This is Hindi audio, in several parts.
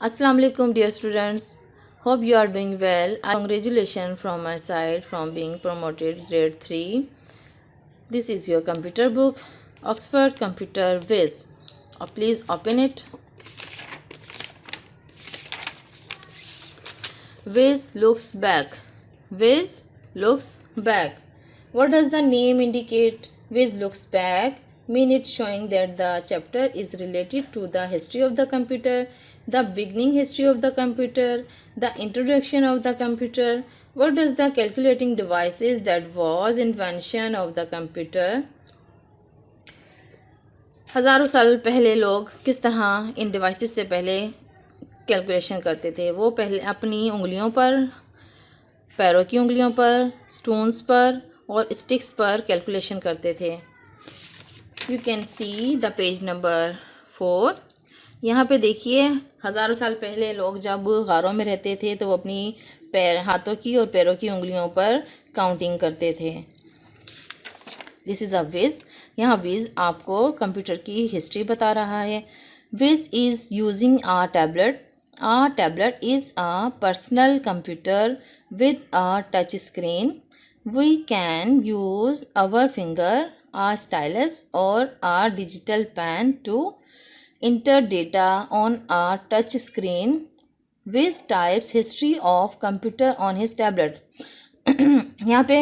Assalamu alaikum dear students. Hope you are doing well. Congratulations from my side from being promoted grade 3. This is your computer book Oxford Computer Whiz. Please open it. Whiz looks back. Whiz looks back. What does the name indicate? Whiz looks back mean it showing that the chapter is related to the history of the computer, the beginning history of the computer, the introduction of the computer. What does the calculating devices that was invention of the computer? हज़ारों साल पहले लोग किस तरह इन डिवाइसेस से पहले कैलकुलेशन करते थे। वो पहले अपनी उंगलियों पर, पैरों की उंगलियों पर, स्टोन्स पर और स्टिक्स पर कैलकुलेशन करते थे। You can see the page number 4। यहाँ पे देखिए, हज़ारों साल पहले लोग जब गारों में रहते थे तो वो अपनी हाथों की और पैरों की उंगलियों पर काउंटिंग करते थे। This is a Wiz. यहाँ विज आपको कंप्यूटर की हिस्ट्री बता रहा है। Wiz is using a tablet. A tablet is a personal computer with a touch screen. We can use our finger, a stylus or a digital pen to enter data on a touch screen. Whiz types history of computer on his tablet. यहाँ पे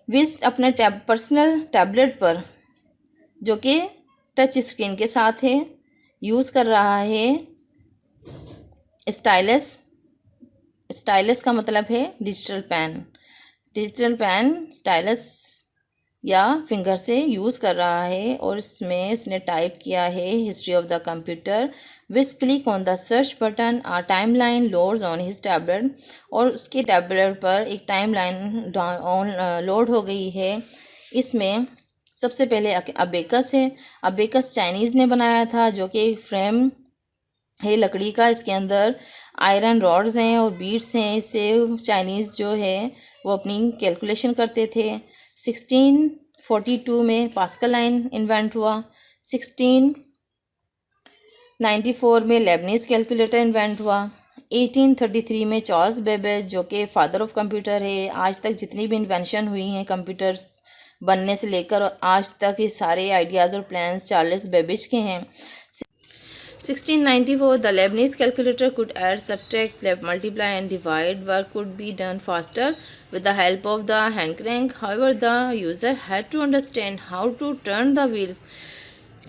विज अपने पर्सनल टैबलेट पर, जो कि टच स्क्रीन के साथ है, यूज़ कर रहा है स्टाइलस। स्टाइलस का मतलब है digital pen. Digital pen stylus या फिंगर से यूज़ कर रहा है और इसमें उसने टाइप किया है history of the computer. Which click on the search button, a timeline loads on his tablet. और उसके टैबलेट पर एक टाइम लाइन लोड हो गई है। इसमें सबसे पहले अबेकस है। अबेकस चाइनीज़ ने बनाया था, जो कि एक फ्रेम है लकड़ी का। इसके अंदर आयरन रॉड्स हैं और बीड्स हैं। इससे चाइनीज़ जो है वो अपनी कैलकुलेशन करते थे। 1642 में पास्कल लाइन इन्वेंट हुआ। 1694 में लेबनीज कैलकुलेटर इन्वेंट हुआ। 1833 में चार्ल्स बेबेज, जो कि फादर ऑफ कंप्यूटर है, आज तक जितनी भी इन्वेंशन हुई हैं कंप्यूटर्स बनने से लेकर आज तक, ये सारे आइडियाज़ और प्लान्स चार्ल्स बेबेज के हैं। 1694 the Leibniz calculator could add, subtract, multiply and divide. Work could be done faster with the help of the hand crank. However, the user had to understand how to turn the wheels.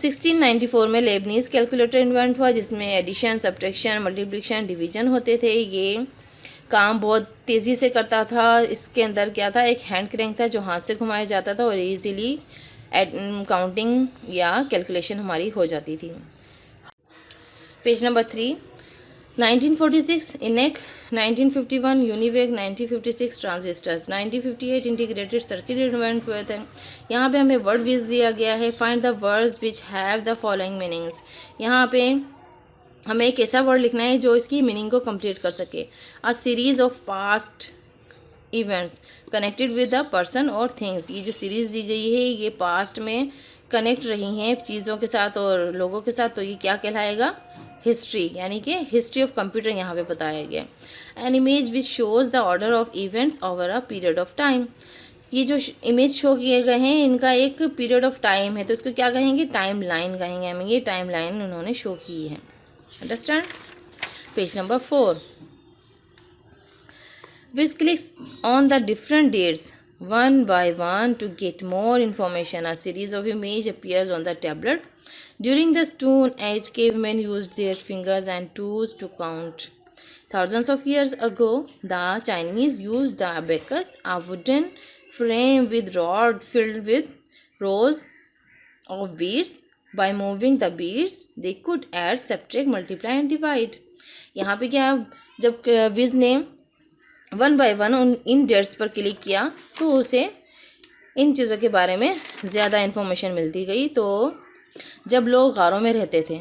1694 में लेबनीज कैलकुलेटर इन्वेंट हुआ, जिसमें एडिशन, सब्ट्रैक्शन, मल्टीप्लिकेशन, डिवीजन होते थे। ये काम बहुत तेज़ी से करता था। इसके अंदर क्या था, एक हैंड क्रैंक था जो हाथ से घुमाया जाता था और ईजीली काउंटिंग या कैलकुलेशन हमारी हो जाती थी। Page number 3। 1946 इनेक, 1951 UNIVAC, 1956 transistors, 1958 integrated circuit invent हुए थे। यहाँ पे हमें वर्ड विज दिया गया है। Find the words which have the following meanings. यहाँ पे हमें एक ऐसा वर्ड लिखना है जो इसकी मीनिंग को कंप्लीट कर सके। A series of past events connected with the person और थिंग्स। ये जो सीरीज़ दी गई है ये पास्ट में कनेक्ट रही हैं चीज़ों के साथ और लोगों के साथ, तो ये क्या कहलाएगा, हिस्ट्री, यानी कि हिस्ट्री ऑफ कंप्यूटर यहाँ पे बताया गया। An image which shows the order of events over a period of time. ये जो इमेज शो किए गए हैं इनका एक पीरियड ऑफ टाइम है, तो इसको क्या कहेंगे, टाइम लाइन कहेंगे हमें। ये टाइम लाइन उन्होंने शो की है। Understand. Page number 4। Which clicks on the different dates one by one to get more information. A series of image appears on the tablet. During the Stone Age, cavemen used their fingers and toes to count. Thousands of years ago, the Chinese used the abacus, a wooden frame with rod filled with rows of beads. By moving the beads, they could add, subtract, multiply and divide. यहाँ पे क्या, जब विज ने 1 by 1 इन डेट्स पर क्लिक किया तो उसे इन चीज़ों के बारे में ज़्यादा इन्फॉर्मेशन मिलती गई। तो जब लोग गारों में रहते थे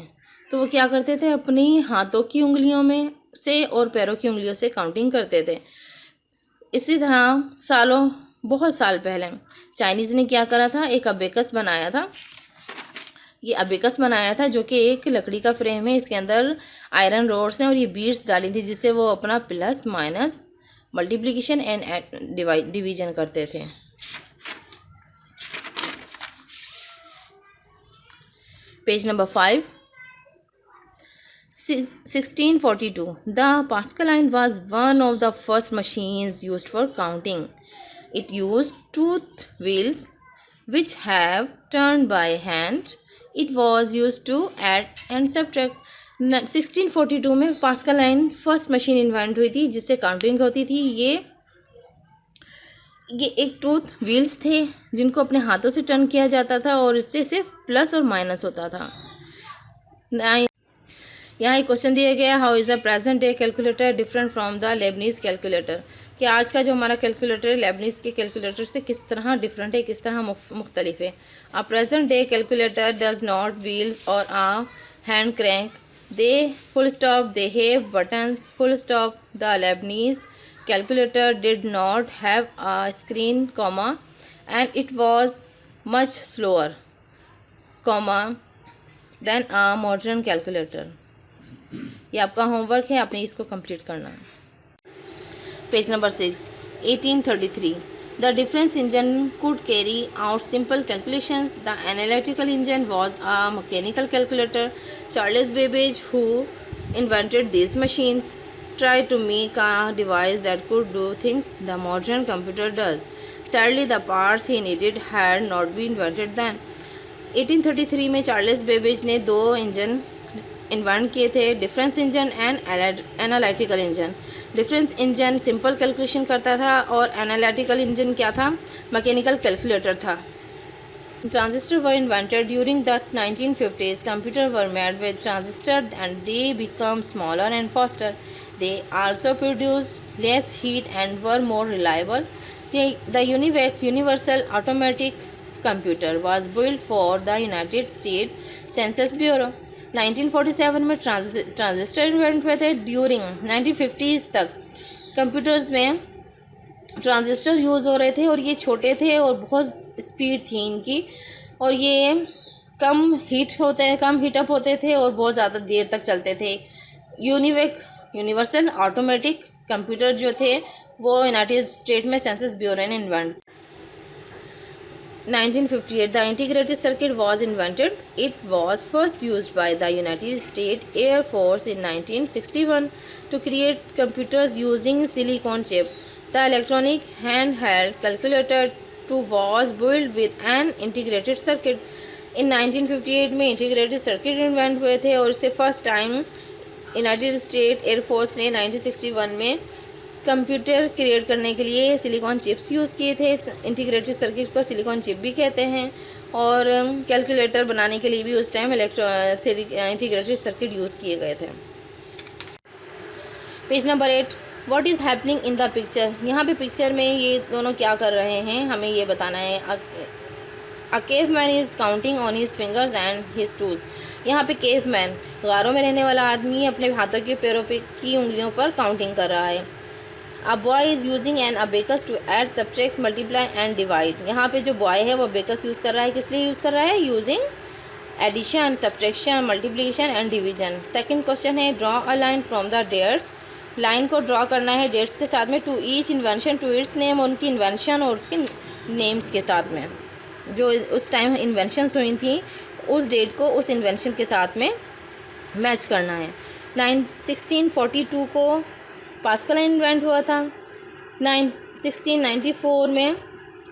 तो वो क्या करते थे, अपनी हाथों की उंगलियों में से और पैरों की उंगलियों से काउंटिंग करते थे। इसी तरह बहुत साल पहले चाइनीज़ ने क्या करा था, एक अबेकस बनाया था ये अबेकस बनाया था, जो कि एक लकड़ी का फ्रेम है, इसके अंदर आयरन रोड्स हैं और ये बीड्स डाली थी जिससे वो अपना plus minus multiplication and division करते थे। Page number 5, 1642. The Pascaline was one of the first machines used for counting. It used tooth wheels which have turned by hand. It was used to add and subtract. 1642 में पास्कलाइन फर्स्ट मशीन इन्वेंट हुई थी जिससे काउंटिंग होती थी। ये एक टूथ व्हील्स थे जिनको अपने हाथों से टर्न किया जाता था और इससे सिर्फ प्लस और माइनस होता था। यहाँ एक क्वेश्चन दिया गया, how is a present day calculator different from the Lebanese calculator, कि आज का जो हमारा कैलकुलेटर है लेबनीज के कैलकुलेटर से किस तरह डिफरेंट है, किस तरह मुख्तलिफ है। A present day calculator does not wheels और a hand crank, they full stop, they have buttons full stop. The Lebanese calculator did not have a screen, comma, and it was much slower, comma, than a modern calculator. ये आपका होमवर्क है, आपने इसको कंप्लीट करना है। Page number 6, 1833. The difference engine could carry out simple calculations. The analytical engine was a mechanical calculator. Charles Babbage, who invented these machines, tried to make a device that could do things the modern computer does. Sadly, the parts he needed had not been invented then. 1833 में चार्ल्स बेबेज ने 2 इंजन इन्वेंट किए थे, difference engine and analytical engine. Difference engine simple calculation करता था और एनालिटिकल इंजन क्या था, मैकेनिकल कैलकुलेटर था। Transistors were invented during the 1950s. Computers were made with transistors and they became smaller and faster. They also produced less heat and were more reliable. The Universal Automatic Computer was built for the United States Census Bureau. 1947 में ट्रांजिस्टर इन्वेंट हुए थे। ड्यूरिंग 1950s तक कंप्यूटर्स में ट्रांजिस्टर यूज़ हो रहे थे और ये छोटे थे और बहुत स्पीड थी इनकी, और ये कम हीटअप होते थे और बहुत ज़्यादा देर तक चलते थे। यूनिवर्सल ऑटोमेटिक कंप्यूटर जो थे वो यूनाइटेड स्टेट में सेंसस ब्यूरो ने invent. 1958 the integrated circuit was invented. It was first used by the United States Air Force in 1961 to create computers using silicon chip. The electronic handheld calculator was built with an integrated circuit. In 1958 में integrated circuit इन्वेंट हुए थे और इसे first time United state air force ने 1961 में कंप्यूटर क्रिएट करने के लिए सिलिकॉन चिप्स यूज़ किए थे। इंटीग्रेटेड सर्किट को सिलिकॉन चिप भी कहते हैं और कैलकुलेटर बनाने के लिए भी उस टाइम इंटीग्रेटेड सर्किट यूज़ किए गए थे। Page number 8, what is happening in the picture. यहाँ पे पिक्चर में ये दोनों क्या कर रहे हैं हमें ये बताना है। A cave man is counting on his fingers and his toes. यहाँ पे केव मैन गारों में रहने वाला आदमी अपने हाथों के पैरों की उंगलियों पर काउंटिंग कर रहा है। A boy is using an abacus to add subtract multiply and divide. यहाँ पे जो बॉय है वो अबेकस यूज़ कर रहा है, किस लिए यूज़ कर रहा है, using addition, subtraction, multiplication and division. Second question है, draw a line from the dates. Line को ड्रॉ करना है डेट्स के साथ में, to each invention to its name, उनकी इन्वेंशन और उसके नेम्स के साथ में, जो उस टाइम इन्वेंशंस हुई थी उस डेट को उस इन्वेंशन के साथ में मैच करना है। 1642 को पास्कल इन्वेंट हुआ था। 1694 में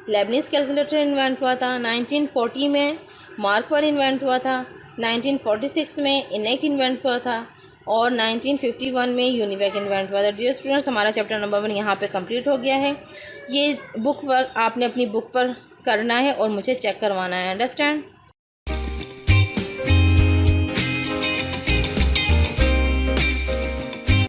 लेबनीज कैलकुलेटर इन्वेंट हुआ था। 1940 में मार्कवर इन्वेंट हुआ था। 1946 में इनेक इन्वेंट हुआ था और 1951 में यूनिवैक इन्वेंट हुआ था। डियर स्टूडेंट्स, हमारा चैप्टर नंबर 1 यहाँ पे कंप्लीट हो गया है। ये बुक वर्क आपने अपनी बुक पर करना है और मुझे चेक करवाना है। अंडरस्टैंड।